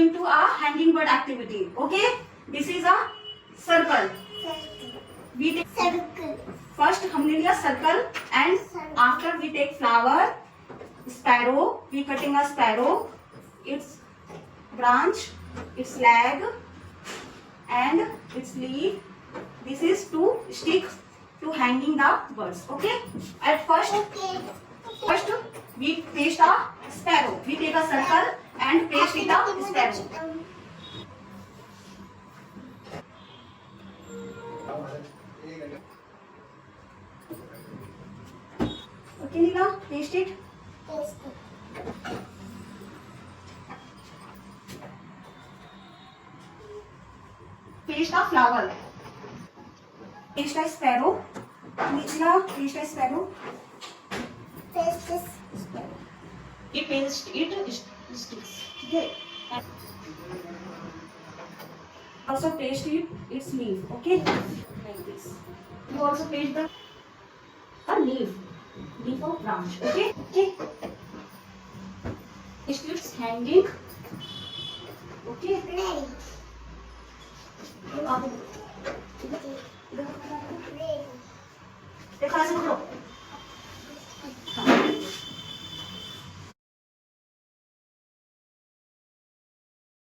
going to a hanging bird activity. Okay, this is a circle. We take first हमने लिया circle and after we take flower, sparrow. We cutting a sparrow, its branch, its leg and its leaf. This is two sticks to hanging the birds. Okay, at first we paste a sparrow. We take a circle and paste it a sparrow. Okay, Nila, paste it. Paste a flower. Paste a sparrow. Nila, paste a sparrow. You paste it sticks. Okay. Also paste it its leaf. Okay, like this. You also paste the leaf of branch. Okay. Okay. It's hanging. Okay. देखो ऐसे पकड़ो